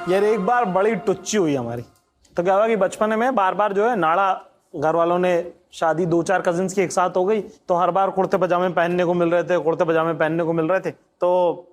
यार एक बार बड़ी टुच्ची हुई हमारी। तो क्या हुआ कि बचपन में बार बार जो है नाड़ा, घर वालों ने शादी 2-4 कजिन्स की एक साथ हो गई तो हर बार कुर्ते पजामे पहनने को मिल रहे थे, कुर्ते पजामे पहनने को मिल रहे थे। तो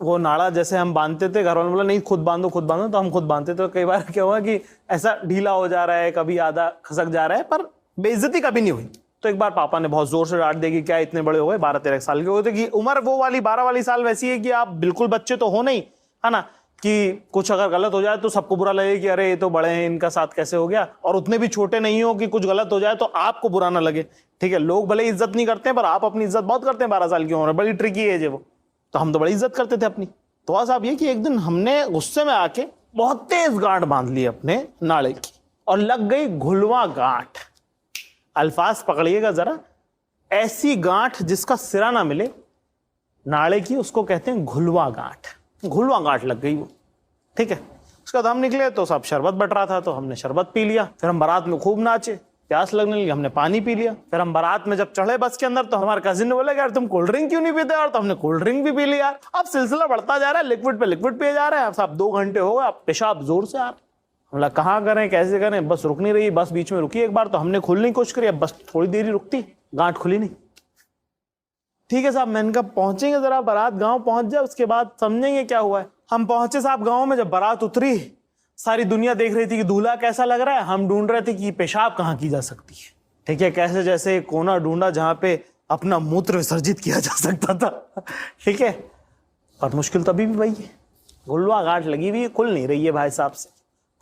वो नाड़ा जैसे हम बांधते थे, घर वालों ने बोला नहीं खुद बांधो खुद बांधो, तो हम खुद बांधते थे। तो कई बार क्या हुआ कि ऐसा ढीला हो जा रहा है, कभी आधा खसक जा रहा है, पर बेइज्जती कभी नहीं हुई। तो एक बार पापा ने बहुत जोर से डांट दिया कि क्या इतने बड़े हो गए, 12-13 साल के हो गए, कि उम्र वो वाली 12 वाली साल वैसी है कि आप बिल्कुल बच्चे तो हो नहीं, है ना, कि कुछ अगर गलत हो जाए तो सबको बुरा लगे कि अरे ये तो बड़े हैं, इनका साथ कैसे हो गया, और उतने भी छोटे नहीं हो कि कुछ गलत हो जाए तो आपको बुरा ना लगे। ठीक है, लोग भले इज्जत नहीं करते हैं पर आप अपनी इज्जत बहुत करते हैं। 12 साल की उम्र बड़ी ट्रिकी एज है वो, तो हम तो बड़ी इज्जत करते थे अपनी। तो आज आप ये कि एक दिन हमने गुस्से में आके बहुत तेज गांठ बांध ली अपने नाड़े की और लग गई घुलवा गांठ। अल्फाज पकड़िएगा जरा, ऐसी गांठ जिसका सिरा ना मिले नाड़े की, उसको कहते हैं घुलवा गांठ। घुलवा गांठ लग गई वो। ठीक है, उसके बाद हम निकले तो सब शरबत बट रहा था तो हमने शरबत पी लिया। फिर हम बारात में खूब नाचे, प्यास लगने लगी, हमने पानी पी लिया। फिर हम बारात में जब चढ़े बस के अंदर तो हमारे कजिन ने बोला यार तुम कोल्ड ड्रिंक क्यों नहीं पीते, और तो हमने कोल्ड ड्रिंक भी पी लिया। अब सिलसिला बढ़ता जा रहा है, लिक्विड पे लिक्विड पिए जा रहे हैं। अब 2 घंटे हो गए, अब पेशाब जोर से आ रहा। हमला कहाँ करें कैसे करें, बस रुक नहीं रही। बस बीच में रुकी एक बार तो हमने खोलने की कोशिश करी, अब बस थोड़ी देर ही रुकती, गांठ खुली नहीं। ठीक है साहब, मैंने कहा पहुंचेंगे जरा, बारात गांव पहुंच जाए उसके बाद समझेंगे क्या हुआ है। हम पहुंचे साहब गांव में, जब बारात उतरी सारी दुनिया देख रही थी कि दूल्हा कैसा लग रहा है, हम ढूंढ रहे थे कि पेशाब कहाँ की जा सकती है। ठीक है, कैसे जैसे कोना ढूंढा जहां पे अपना मूत्र विसर्जित किया जा सकता था। ठीक है, पर मुश्किल तो अभी भी वही है, घुलवा गांठ लगी हुई, खुल नहीं रही है भाई साहब से।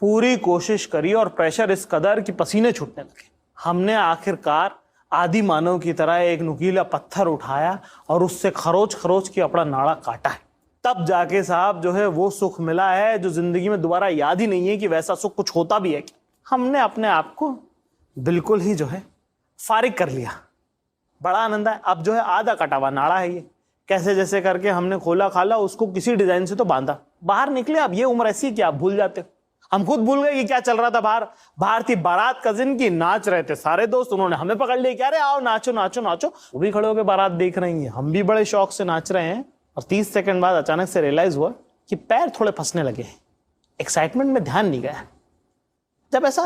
पूरी कोशिश करी और प्रेशर इस कदर कि पसीने छूटने लगे। हमने आखिरकार आदि मानव की तरह एक नुकीला पत्थर उठाया और उससे खरोच खरोच के अपना नाड़ा काटा है। तब जाके साहब जो है वो सुख मिला है जो जिंदगी में दोबारा याद ही नहीं है कि वैसा सुख कुछ होता भी है कि हमने अपने आप को बिल्कुल ही जो है फारिग कर लिया। बड़ा आनंद है। अब जो है आधा कटा हुआ नाड़ा है ये, कैसे जैसे करके हमने खोला खाला, उसको किसी डिजाइन से तो बांधा, बाहर निकले। अब ये उम्र ऐसी कि आप भूल जाते हो, हम खुद भूल गए कि क्या चल रहा था बाहर। बाहर थी बारात कजिन की, नाच रहे थे सारे दोस्त, उन्होंने हमें पकड़ लिया, क्या अरे आओ नाचो नाचो नाचो। वो भी खड़े होकर बारात देख रही हैं, हम भी बड़े शौक से नाच रहे हैं। और 30 सेकंड बाद अचानक से रियलाइज हुआ कि पैर थोड़े फंसने लगे हैं। एक्साइटमेंट में ध्यान नहीं गया। जब ऐसा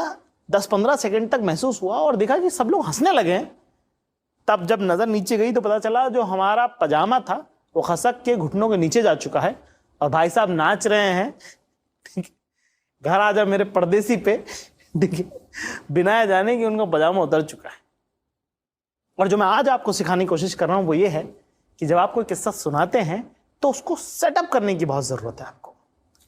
10-15 सेकंड तक महसूस हुआ और देखा कि सब लोग हंसने लगे हैं, तब जब नजर नीचे गई तो पता चला जो हमारा पजामा था वो खसक के घुटनों के नीचे जा चुका है और भाई साहब नाच रहे हैं। घर आ जा मेरे परदेसी पे, बिना जाने कि उनका पजामा उतर चुका है। और जो मैं आज आपको सिखाने की कोशिश कर रहा हूं वो ये है कि जब आप कोई किस्सा सुनाते हैं तो उसको सेटअप करने की बहुत जरूरत है आपको।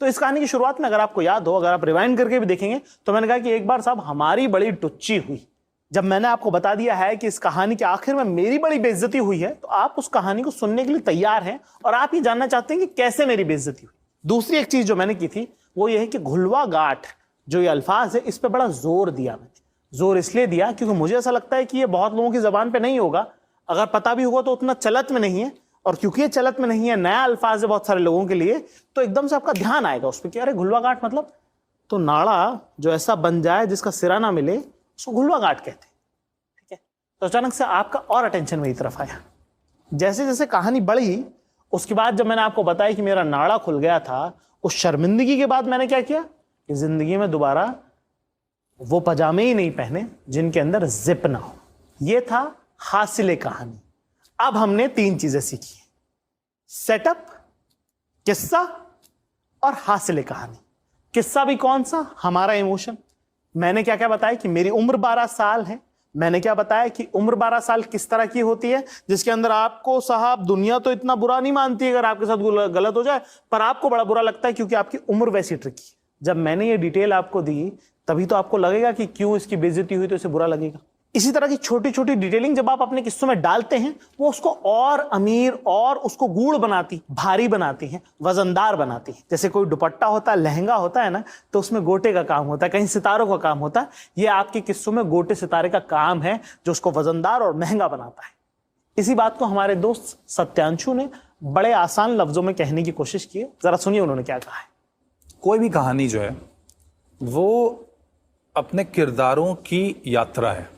तो इस कहानी की शुरुआत में अगर आपको याद हो, अगर आप रिवाइंड करके भी देखेंगे तो मैंने कहा कि एक बार साहब हमारी बड़ी टुच्ची हुई। जब मैंने आपको बता दिया है कि इस कहानी के आखिर में मेरी बड़ी बेइज्जती हुई है तो आप उस कहानी को सुनने के लिए तैयार हैं और आप ये जानना चाहते हैं कि कैसे मेरी बेइज्जती हुई। दूसरी एक चीज जो मैंने की थी वो ये है कि घुलवा गांठ जो ये अल्फाज है इस पे बड़ा जोर दिया मैंने। जोर इसलिए दिया क्योंकि मुझे ऐसा लगता है कि ये बहुत लोगों की जबान पे नहीं होगा, अगर पता भी होगा तो उतना चलत में नहीं है। और क्योंकि ये चलत में नहीं है, नया अल्फाज है बहुत सारे लोगों के लिए, तो एकदम से आपका ध्यान आएगा उस पर कि अरे घुलवा गांठ मतलब, तो नाड़ा जो ऐसा बन जाए जिसका सिरा ना मिले उसको घुलवा गांठ कहते हैं। ठीक है, तो अचानक से आपका और अटेंशन मेरी तरफ आया। जैसे जैसे कहानी बढ़ी उसके बाद जब मैंने आपको बताया कि मेरा नाड़ा खुल गया था, उस शर्मिंदगी के बाद मैंने क्या किया कि जिंदगी में दोबारा वो पजामे ही नहीं पहने जिनके अंदर जिप ना हो। ये था हासिले कहानी। अब हमने 3 चीजें सीखी, सेटअप, किस्सा और हासिले कहानी। किस्सा भी कौन सा, हमारा इमोशन। मैंने क्या क्या बताया कि मेरी उम्र 12 साल है। मैंने क्या बताया कि उम्र 12 साल किस तरह की होती है, जिसके अंदर आपको साहब दुनिया तो इतना बुरा नहीं मानती अगर आपके साथ गलत हो जाए, पर आपको बड़ा बुरा लगता है क्योंकि आपकी उम्र वैसी ट्रिकी है। जब मैंने ये डिटेल आपको दी तभी तो आपको लगेगा कि क्यों इसकी बेइज्जती हुई, तो इसे बुरा लगेगा। इसी तरह की छोटी छोटी डिटेलिंग जब आप अपने किस्सों में डालते हैं वो उसको और अमीर और उसको गूढ़ बनाती, भारी बनाती है, वजनदार बनाती है। जैसे कोई दुपट्टा होता है, लहंगा होता है ना, तो उसमें गोटे का काम होता है, कहीं सितारों का काम होता है। ये आपके किस्सों में गोटे सितारे का काम है जो उसको वजनदार और महंगा बनाता है। इसी बात को हमारे दोस्त सत्यांशु ने बड़े आसान लफ्जों में कहने की कोशिश की है। जरा सुनिए उन्होंने क्या कहा है। कोई भी कहानी जो है वो अपने किरदारों की यात्रा है।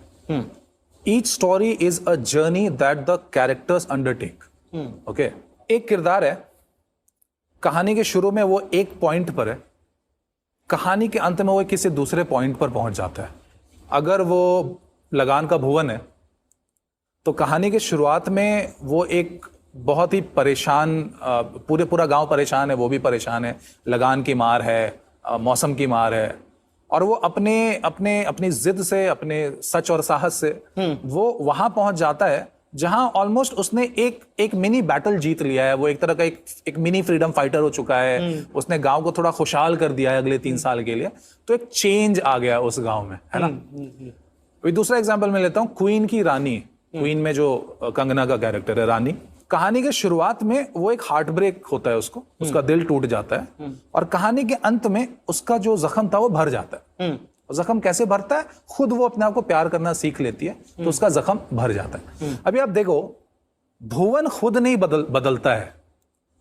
Each story is a journey that the characters undertake. Okay? एक किरदार है, कहानी के शुरू में वो एक पॉइंट पर है कहानी के अंत में वो किसी दूसरे पॉइंट पर पहुंच जाता है। अगर वो लगान का भुवन है तो कहानी के शुरुआत में वो एक बहुत ही परेशान, पूरा गांव परेशान है, वो भी परेशान है, लगान की मार है, मौसम की मार है, और वो अपनी जिद से, अपने सच और साहस से वो वहां पहुंच जाता है जहां ऑलमोस्ट उसने एक मिनी बैटल जीत लिया है। वो एक तरह का एक मिनी फ्रीडम फाइटर हो चुका है। उसने गांव को थोड़ा खुशहाल कर दिया है अगले 3 साल के लिए। तो एक चेंज आ गया उस गांव में, है ना। अभी दूसरा एग्जांपल मैं लेता हूं, क्वीन की रानी। क्वीन में जो कंगना का कैरेक्टर है, रानी, कहानी के शुरुआत में वो एक हार्ट ब्रेक होता है, उसका दिल टूट जाता है, और कहानी के अंत में उसका जो जख्म था वो भर जाता है। जख्म कैसे भरता है? खुद वो अपने आप को प्यार करना सीख लेती है तो उसका जख्म भर जाता है। अभी आप देखो, भुवन खुद नहीं बदलता है,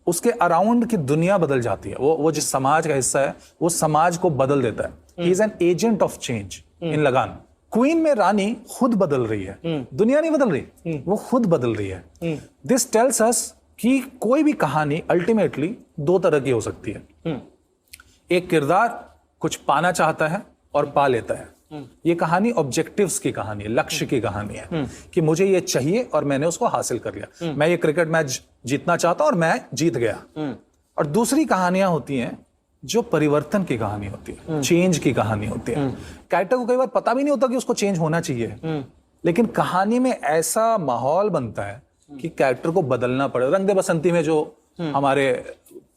उसके अराउंड की दुनिया बदल जाती है। वो जिस समाज का हिस्सा है वो समाज को बदल देता है। He is an agent of change in लगान। क्वीन में रानी खुद बदल रही है, दुनिया नहीं बदल रही, वो खुद बदल रही है। दिस टेल्स अस कि कोई भी कहानी अल्टीमेटली 2 तरह की हो सकती है। एक किरदार कुछ पाना चाहता है और पा लेता है। ये कहानी ऑब्जेक्टिव्स की कहानी है, लक्ष्य की कहानी है कि मुझे ये चाहिए और मैंने उसको हासिल कर लिया। मैं ये क्रिकेट मैच जीतना चाहता हूं और मैं जीत गया। और दूसरी कहानियां होती हैं जो परिवर्तन की कहानी होती है, चेंज की कहानी होती है। कैरेक्टर को कई बार पता भी नहीं होता कि उसको चेंज होना चाहिए, लेकिन कहानी में ऐसा माहौल बनता है कि कैरेक्टर को बदलना पड़े। रंग दे बसंती में जो हमारे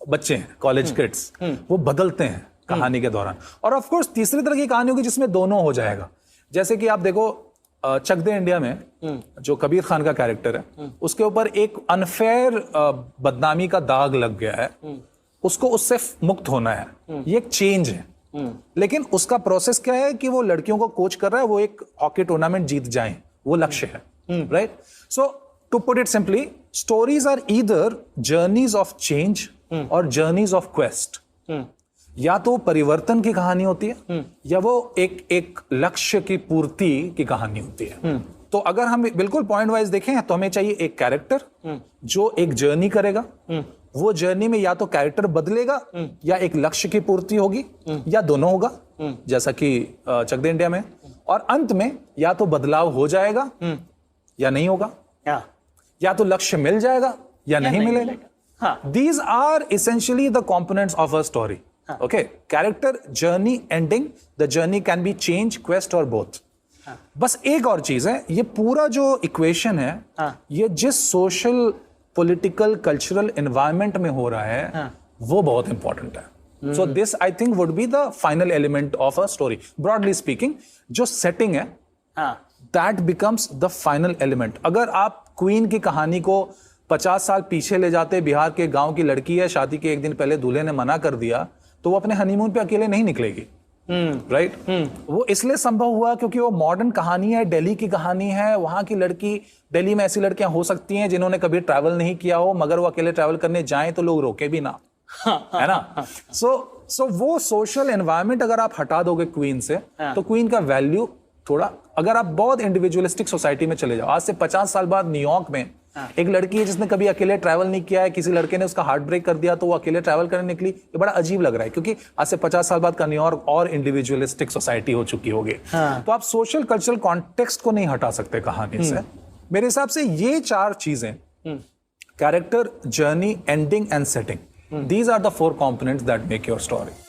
बच्चे हैं, कॉलेज किड्स, वो बदलते हैं कहानी के दौरान। और ऑफ कोर्स तीसरी तरह की कहानी होगी जिसमें दोनों हो जाएगा। जैसे कि आप देखो, चक दे इंडिया में जो कबीर खान का कैरेक्टर है, उसके ऊपर एक अनफेयर बदनामी का दाग लग गया है, उसको उससे मुक्त होना है। ये एक चेंज है। लेकिन उसका प्रोसेस क्या है कि वो लड़कियों को कोच कर रहा है, वो एक हॉकी टूर्नामेंट जीत जाएं, वो लक्ष्य है। Right? So to put it simply, stories are either journeys of change or journeys of quest. या तो परिवर्तन की कहानी होती है या वो एक लक्ष्य की पूर्ति की कहानी होती है। तो अगर हम बिल्कुल पॉइंट वाइज देखें तो हमें चाहिए एक कैरेक्टर जो एक जर्नी करेगा। वो जर्नी में या तो कैरेक्टर बदलेगा या एक लक्ष्य की पूर्ति होगी या दोनों होगा, जैसा कि चक दे इंडिया में। और अंत में या तो बदलाव हो जाएगा या नहीं होगा, या तो लक्ष्य मिल जाएगा या नहीं मिलेगा। These are essentially the components of a story. Okay, character, journey, ending. The journey can be change, quest or both. बस एक और चीज है, ये पूरा जो इक्वेशन है, ये जिस सोशल, पॉलिटिकल, कल्चरल एनवायरनमेंट में हो रहा है, वो बहुत इंपॉर्टेंट है। So this I think would be the final element of a story. Broadly speaking, जो सेटिंग है, that becomes the final element. अगर आप क्वीन की कहानी को 50 साल पीछे ले जाते, बिहार के गांव की लड़की है, शादी के 1 दिन पहले दूल्हे ने मना कर दिया, तो वो अपने हनीमून पे अकेले नहीं निकलेगी। राइट? वो इसलिए संभव हुआ क्योंकि वो मॉडर्न कहानी है, दिल्ली की कहानी है। वहां की लड़की, दिल्ली में ऐसी लड़कियां हो सकती हैं जिन्होंने कभी ट्रैवल नहीं किया हो, मगर वो अकेले ट्रैवल करने जाएं तो लोग रोके भी ना, है ना। सो वो सोशल एनवायरनमेंट अगर आप हटा दोगे क्वीन से, तो क्वीन का वैल्यू थोड़ा, अगर आप बहुत इंडिविजुअलिस्टिक सोसाइटी में चले जाओ, आज से 50 साल बाद न्यूयॉर्क में एक लड़की है जिसने कभी अकेले ट्रैवल नहीं किया है, किसी लड़के ने उसका हार्ट ब्रेक कर दिया तो वो अकेले ट्रैवल करने निकली। ये बड़ा अजीब लग रहा है क्योंकि आज से 50 साल बाद का न्यूयॉर्क और इंडिविजुअलिस्टिक सोसाइटी हो चुकी होगी। तो आप सोशल कल्चरल कॉन्टेक्स्ट को नहीं हटा सकते कहानी से। मेरे हिसाब से ये 4 चीजें, character, journey, ending and setting, these are the 4 components that make your story.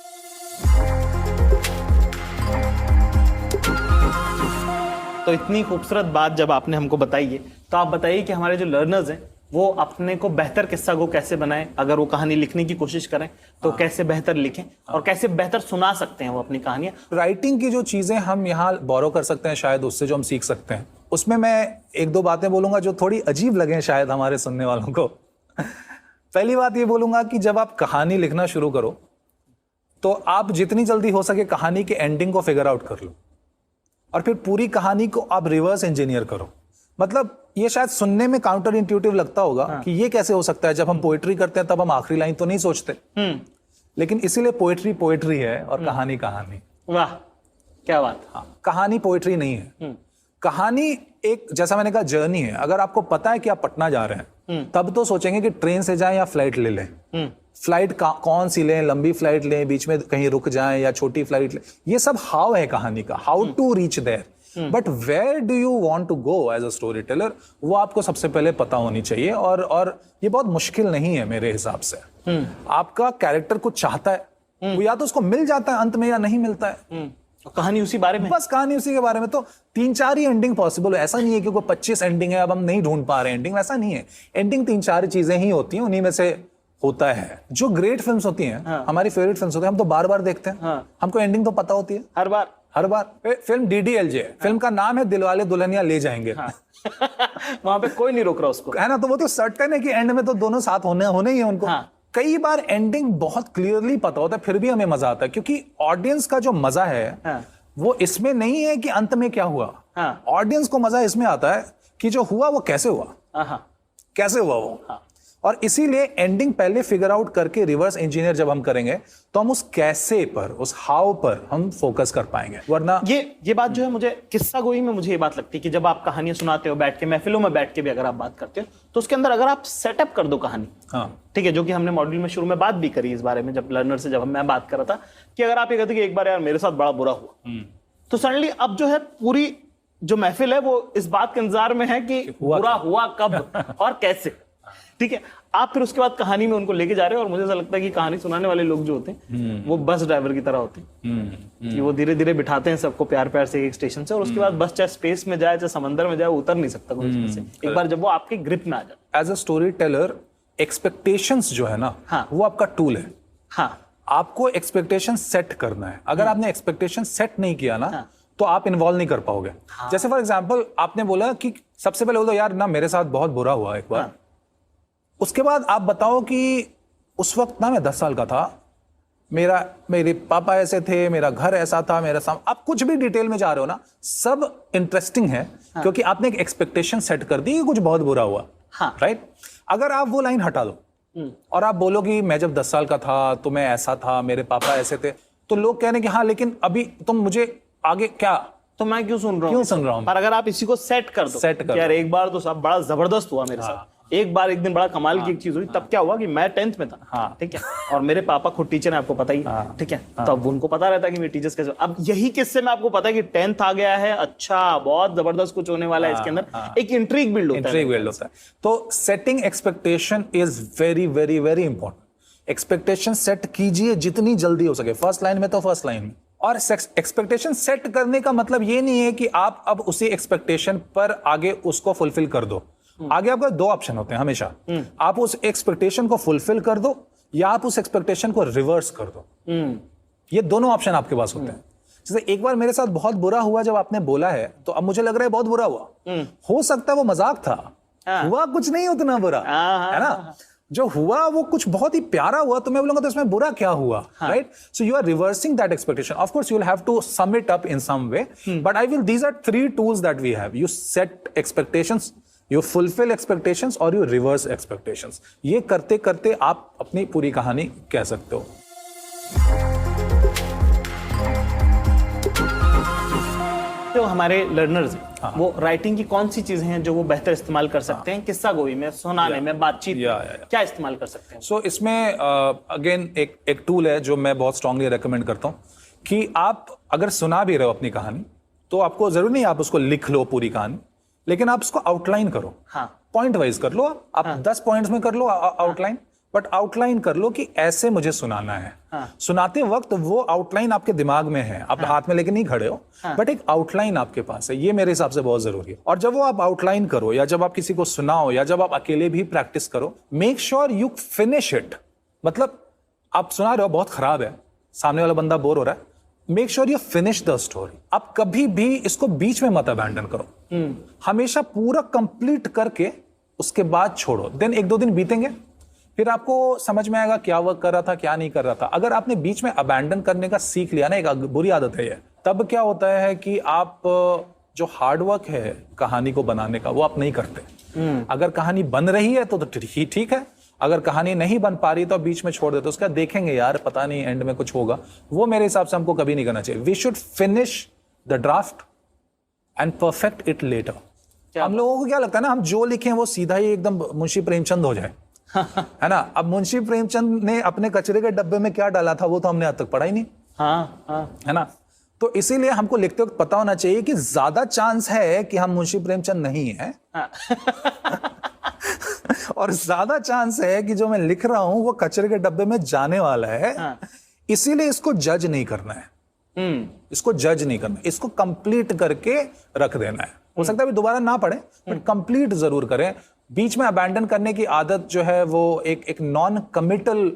तो इतनी खूबसूरत बात जब आपने हमको बताई है, तो आप बताइए कि हमारे जो लर्नर्स हैं वो अपने को बेहतर किस्सा को कैसे बनाएं। अगर वो कहानी लिखने की कोशिश करें तो कैसे बेहतर लिखें और कैसे बेहतर सुना सकते हैं वो अपनी कहानियां। राइटिंग की जो चीजें हम यहाँ बोरो कर सकते हैं, शायद उससे जो हम सीख सकते हैं, उसमें मैं 1-2 बातें बोलूंगा जो थोड़ी अजीब लगे शायद हमारे सुनने वालों को। पहली बात ये बोलूंगा कि जब आप कहानी लिखना शुरू करो तो आप जितनी जल्दी हो सके कहानी के एंडिंग को फिगर आउट कर लो और फिर पूरी कहानी को आप रिवर्स इंजीनियर करो। मतलब ये शायद सुनने में काउंटर इंट्यूटिव लगता होगा कि ये कैसे हो सकता है, जब हम पोएट्री करते हैं तब हम आखिरी लाइन तो नहीं सोचते। लेकिन इसीलिए पोएट्री पोएट्री है और कहानी कहानी। वाह, क्या बात। हाँ, कहानी पोएट्री नहीं है। कहानी एक, जैसा मैंने कहा, जर्नी है। अगर आपको पता है कि आप पटना जा रहे हैं तब तो सोचेंगे कि ट्रेन से जाएं या फ्लाइट ले लें। फ्लाइट कौन सी लें, लंबी फ्लाइट लें, बीच में कहीं रुक जाएं या छोटी फ्लाइट लें, ये सब हाउ है कहानी का, how to reach there. But where do you want to go as a storyteller, वो आपको सबसे पहले पता होनी चाहिए। और ये बहुत मुश्किल नहीं है मेरे हिसाब से। आपका कैरेक्टर कुछ चाहता है, वो या तो उसको मिल जाता है अंत में या नहीं मिलता है। कहानी उसी बारे में, बस कहानी उसी के बारे में। तो 3-4 ही एंडिंग पॉसिबल है। ऐसा नहीं है कि कोई 25 एंडिंग है, अब हम नहीं ढूंढ पा रहे एंडिंग, वैसा नहीं है। एंडिंग 3-4 चीजें ही होती हैं, उन्हीं में से होता है। जो ग्रेट फिल्म्स होती हैं, हमारी फेवरेट फिल्म्स होती हैं, हम तो बार बार देखते हैं, हमको एंडिंग तो पता होती है हर बार। फिल्म DDLJ है, फिल्म का नाम है दिलवाले दुल्हनिया ले जाएंगे। वहां पे कोई नहीं रोक रहा उसको, है ना। तो वो तो सर्टेन है कि एंड में तो दोनों साथ होने ही है उनको। कई बार एंडिंग बहुत क्लियरली पता होता है, फिर भी हमें मजा आता है, क्योंकि ऑडियंस का जो मजा है वो इसमें नहीं है कि अंत में क्या हुआ। ऑडियंस को मजा इसमें आता है कि जो हुआ वो कैसे हुआ, कैसे हुआ वो। और इसीलिए एंडिंग पहले फिगर आउट करके रिवर्स इंजीनियर जब हम करेंगे तो हम उस कैसे पर, उस हाउ पर हम फोकस कर पाएंगे। वरना ये बात जो है, मुझे किस्सा गोई में मुझे ये बात लगती है कि जब आप कहानियां सुनाते हो बैठ के, महफिलों में बैठ के भी अगर आप बात करते हो, तो उसके अंदर अगर आप सेटअप कर दो कहानी, ठीक है, जो कि हमने मॉड्यूल में शुरू में बात भी करी इस बारे में, जब लर्नर से जब मैं बात कर रहा था कि अगर आप ये कहते कि एक बार यार मेरे साथ बड़ा बुरा हुआ, तो सडनली अब जो है पूरी जो महफिल है वो इस बात के इंतजार में है कि बुरा हुआ कब और कैसे। ठीक है, आप फिर उसके बाद कहानी में उनको लेके जा रहे हो। और मुझे ऐसा लगता है कि कहानी सुनाने वाले लोग जो होते हैं वो बस ड्राइवर की तरह होते हैं कि वो धीरे धीरे बिठाते हैं सबको प्यार प्यार से एक स्टेशन से, और उसके बाद बस चाहे स्पेस में जाए चाहे समंदर में जाए, वो उतर नहीं सकता कोई उसमें से, एक बार जब वो आपके ग्रिप में आ जाए। As a storyteller expectations जो है ना, वो आपका टूल है। आपको एक्सपेक्टेशन सेट करना है। अगर आपने एक्सपेक्टेशन सेट नहीं किया ना, तो आप इन्वॉल्व नहीं कर पाओगे। जैसे फॉर एग्जाम्पल आपने बोला कि सबसे पहले बोलो यार ना मेरे साथ बहुत बुरा हुआ एक बार, उसके बाद आप बताओ कि उस वक्त ना मैं 10 साल का था, मेरे पापा ऐसे थे, मेरा घर ऐसा था, आप कुछ भी डिटेल में जा रहे हो ना, सब इंटरेस्टिंग है क्योंकि आपने एक एक्सपेक्टेशन सेट कर दी कि कुछ बहुत बुरा हुआ। राइट। अगर आप वो लाइन हटा दो और आप बोलो कि मैं जब 10 साल का था तो मैं ऐसा था, मेरे पापा ऐसे थे, तो लोग कह रहे हैं कि हाँ लेकिन अभी तुम मुझे आगे क्या, तो मैं क्यों सुन रहा हूँ। पर अगर आप इसी को सेट कर दो, यार एक बार तो सब बड़ा जबरदस्त हुआ मेरे साथ, एक बार एक दिन बड़ा कमाल की एक चीज हुई, तब क्या हुआ कि मैं 10th में था, ठीक है, और मेरे पापा खुद टीचर है, आपको पता ही, ठीक है, तब उनको पता रहता है कि मेरे टीचर्स कैसे। अब यही किस्से में आपको पता है कि 10th आ गया है, अच्छा बहुत जबरदस्त कुछ होने वाला है इसके अंदर, एक इंट्रीग बिल्ड होता है। तो setting expectation is very very very important. Expectation set कीजिए जितनी जल्दी हो सके, फर्स्ट लाइन में तो फर्स्ट लाइन में। और एक्सपेक्टेशन सेट करने का मतलब ये नहीं है कि आप अब उसी एक्सपेक्टेशन पर आगे उसको फुलफिल कर दो। आगे आपका 2 ऑप्शन होते हैं हमेशा, आप उस एक्सपेक्टेशन को फुलफिल कर दो या आप उस एक्सपेक्टेशन को रिवर्स कर दो। ये दोनों ऑप्शन आपके पास होते हैं। जैसे एक बार मेरे साथ बहुत बुरा हुआ जब आपने बोला है, तो अब मुझे लग रहा है बहुत बुरा हुआ। हो सकता है वो मजाक था, हुआ कुछ नहीं उतना बुरा, है ना। जो हुआ वो कुछ बहुत ही प्यारा हुआ, तो मैं बोलूंगा तो इसमें बुरा क्या हुआ, right. So you are reversing that expectation. Of course you will have to sum it up in some way, but I will, these are 3 tools that we have. You set expectations, you fulfil expectations और you reverse expectations. ये करते करते आप अपनी पूरी कहानी कह सकते हो। जो हमारे लर्नर्स हैं, वो राइटिंग की कौन सी चीजें हैं जो वो बेहतर इस्तेमाल कर सकते हैं किस्सा गोई में, सुनाने में, बातचीत में, क्या इस्तेमाल कर सकते हैं? सो इसमें अगेन एक टूल है जो मैं बहुत स्ट्रांगली रेकमेंड करता हूं कि आप अगर सुना भी रहे हो अपनी कहानी, तो आपको जरूरी नहीं आप उसको लिख लो पूरी कहानी, लेकिन आप उसको आउटलाइन करो। पॉइंट वाइज कर लो, आप 10 पॉइंट्स में कर लो आउटलाइन, बट आउटलाइन कर लो कि ऐसे मुझे सुनाना है। सुनाते वक्त वो आउटलाइन आपके दिमाग में है, आप हाथ में लेके नहीं खड़े हो, बट एक आउटलाइन आपके पास है। ये मेरे हिसाब से बहुत जरूरी है। और जब वो आप आउटलाइन करो या जब आप किसी को सुनाओ या जब आप अकेले भी प्रैक्टिस करो, make sure you finish it. मतलब आप सुना रहे हो, बहुत खराब है, सामने वाला बंदा बोर हो रहा है, make sure you finish the story. आप कभी भी इसको बीच में मत अबैंडन करो, हमेशा पूरा कंप्लीट करके उसके बाद छोड़ो। देन 1-2 दिन बीतेंगे, फिर आपको समझ में आएगा क्या वर्क कर रहा था, क्या नहीं कर रहा था। अगर आपने बीच में अबैंडन करने का सीख लिया ना, एक बुरी आदत है ये, तब क्या होता है कि आप जो हार्डवर्क है कहानी को बनाने का, वो आप नहीं करते। अगर कहानी बन रही है तो ठीक है, अगर कहानी नहीं बन पा रही तो आप बीच में छोड़ देते, उसका देखेंगे यार पता नहीं एंड में कुछ होगा। वो मेरे हिसाब से हमको कभी नहीं करना चाहिए। We should finish the draft and perfect it later. हम लोगों को क्या लगता है ना, हम जो लिखें वो सीधा ही एकदम मुंशी प्रेमचंद हो जाए, है ना। अब मुंशी प्रेमचंद ने अपने कचरे के डब्बे में क्या डाला था वो तो हमने आज तक पढ़ा ही नहीं, हाँ हाँ है ना। तो इसीलिए हमको लिखते वक्त पता होना चाहिए कि ज्यादा चांस है कि हम मुंशी प्रेमचंद नहीं है हाँ। और ज्यादा चांस है कि जो मैं लिख रहा हूं वो कचरे के डब्बे में जाने वाला है। हाँ। इसीलिए इसको जज नहीं करना है, इसको जज नहीं करना, इसको कंप्लीट करके रख देना है। हो सकता है भी दोबारा ना पढ़े, बट कंप्लीट जरूर करें। बीच में अबैंडन करने की आदत जो है वो एक नॉन कमिटल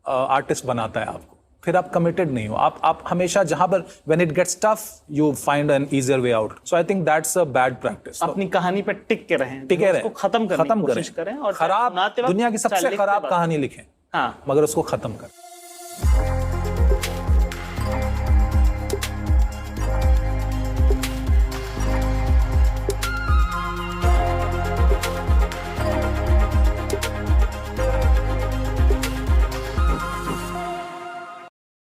आर्टिस्ट बनाता है आपको, फिर आप कमिटेड नहीं हो। आप हमेशा जहां पर when it gets tough you find an easier way out. So I think that's a bad practice. अपनी कहानी पे टिक के रहें, टिके रहे, उसको खत्म करने की कोशिश करें और खराब, चाहे सुनाते वक्त, दुनिया की चाहे सबसे लिखते खराब वक्त। कहानी लिखें, हाँ मगर उसको खत्म करें।